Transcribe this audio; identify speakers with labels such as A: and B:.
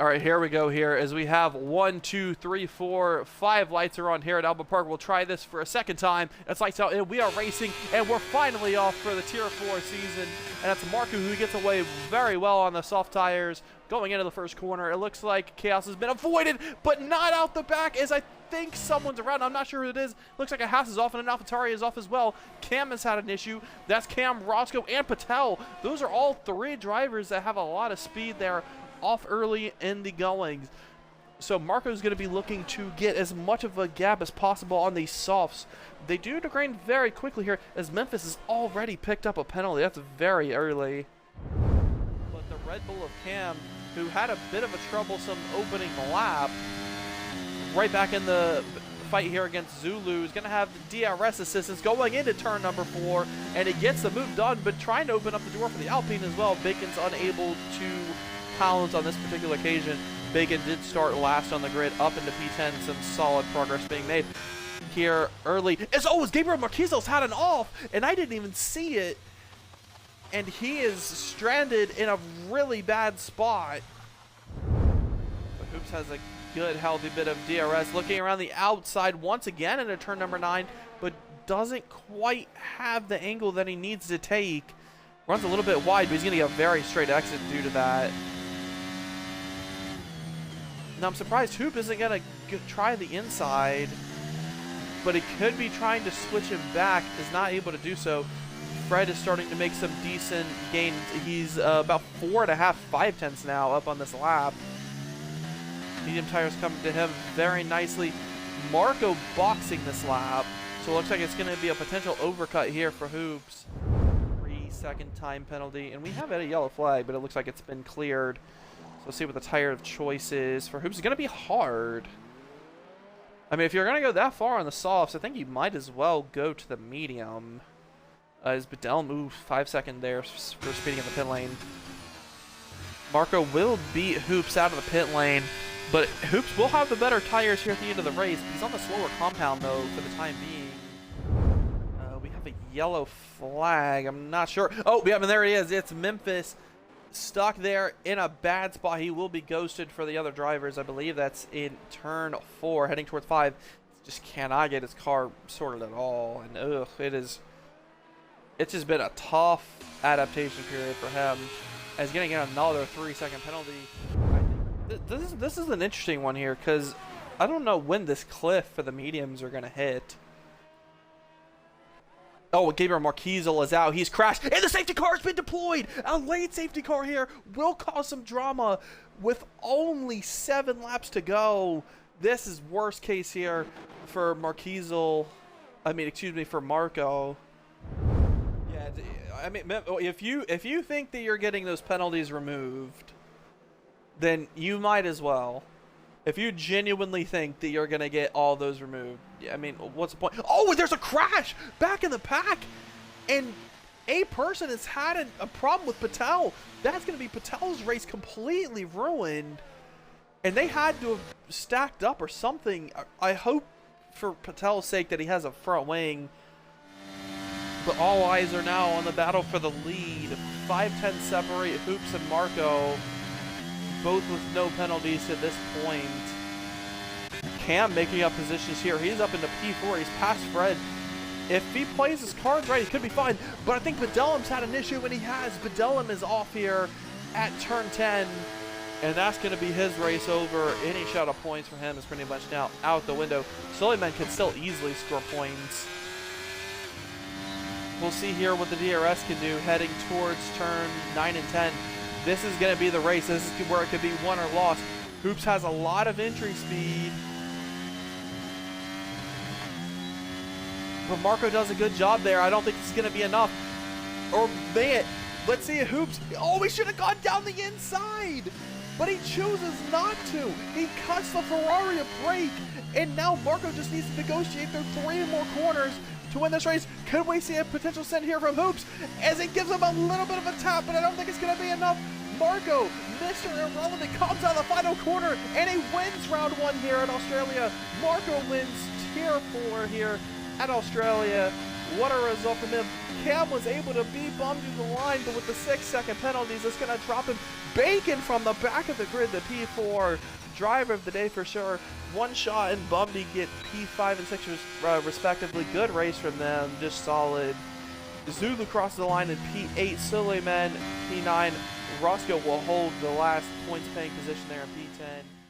A: All right, here we go here as we have 1, 2, 3, 4, 5 lights are on here at Albert Park. We'll try this for a second time. It's lights out and we are racing and we're finally off for the Tier 4 season. And that's Marco who gets away very well on the soft tires going into the first corner. It looks like chaos has been avoided, but not out the back as I think someone's around. I'm not sure who it is. Looks like a Haas is off and an AlphaTauri is off as well. Cam has had an issue. That's Cam, Roscoe, and Patel. Those are all 3 drivers that have a lot of speed there off early in the goings. So Marco's going to be looking to get as much of a gap as possible on these softs. They do degrade very quickly here as Memphis has already picked up a penalty. That's very early. But the Red Bull of Cam, who had a bit of a troublesome opening lap, right back in the fight here against Zulu, is going to have the DRS assistance going into turn number 4, and it gets the move done, but trying to open up the door for the Alpine as well. Bacon's unable to pounds on this particular occasion. Bacon did start last on the grid up into P10. Some solid progress being made here early. As Gabriel Marquez's had an off, and I didn't even see it. And he is stranded in a really bad spot. But Hoops has a good, healthy bit of DRS. Looking around the outside once again into turn number 9, but doesn't quite have the angle that he needs to take. Runs a little bit wide, but he's going to get a very straight exit due to that. Now, I'm surprised Hoop isn't going to try the inside, but he could be trying to switch him back, is not able to do so. Fred is starting to make some decent gains. He's about 4.5, 5 tenths now up on this lap. Medium tires coming to him very nicely. Marco boxing this lap, so it looks like it's going to be a potential overcut here for Hoops. 3-second time penalty, and we have had a yellow flag, but it looks like it's been cleared. So let's see what the tire of choice is for Hoops. It's going to be hard. I mean, if you're going to go that far on the softs, I think you might as well go to the medium. As Bedell moved 5 seconds there for speeding in the pit lane. Marco will beat Hoops out of the pit lane, but Hoops will have the better tires here at the end of the race. He's on the slower compound, though, for the time being. We have a yellow flag. I'm not sure. Oh, yeah, I mean, there he is. It's Memphis. Stuck there in a bad spot. He will be ghosted for the other drivers. I believe that's in turn 4, heading towards 5. Just cannot get his car sorted at all. And ugh, it's just been a tough adaptation period for him. As getting another 3-second penalty. I think this is an interesting one here because I don't know when this cliff for the mediums are going to hit. Oh, Gabriel Marquez is out. He's crashed, and the safety car has been deployed. A late safety car here will cause some drama with only 7 laps to go. This is worst case here for Marquez. I mean, excuse me, for Marco. Yeah, I mean, if you think that you're getting those penalties removed, then you might as well. If you genuinely think that you're going to get all those removed, I mean, what's the point? Oh, there's a crash back in the pack. And a person has had a problem with Patel. That's going to be Patel's race completely ruined. And they had to have stacked up or something. I hope for Patel's sake that he has a front wing. But all eyes are now on the battle for the lead. 5-10 separate Hoops and Marco, both with no penalties to this point. Cam making up positions here. He's up into P4. He's past Fred. If he plays his cards right, he could be fine. But I think Bedelham's had an issue, and he has. Bedelham is off here at turn 10. And that's going to be his race over. Any shot of points for him is pretty much now out the window. Suleiman can still easily score points. We'll see here what the DRS can do heading towards turn 9 and 10. This is going to be the race. This is where it could be won or lost. Hoops has a lot of entry speed. But Marco does a good job there. I don't think this is going to be enough. Or may it. Let's see if Hoops. Oh, he should have gone down the inside. But he chooses not to. He cuts the Ferrari a break. And now Marco just needs to negotiate through 3 more corners to win this race. Could we see a potential send here from Hoops as it gives him a little bit of a tap, but I don't think it's going to be enough. Marco, Mr. Irrelevant, comes out of the final corner and he wins round 1 here at Australia. Marco wins tier 4 here at Australia What a result from him. Cam was able to beat Bum to the line, but with the 6-second penalties, it's going to drop him. Bacon from the back of the grid, the P4 driver of the day for sure. One shot and Bumby get P5 and 6 respectively. Good race from them, just solid. Zulu crosses the line in P8. Suleiman P9. Roscoe will hold the last points paying position there in P10.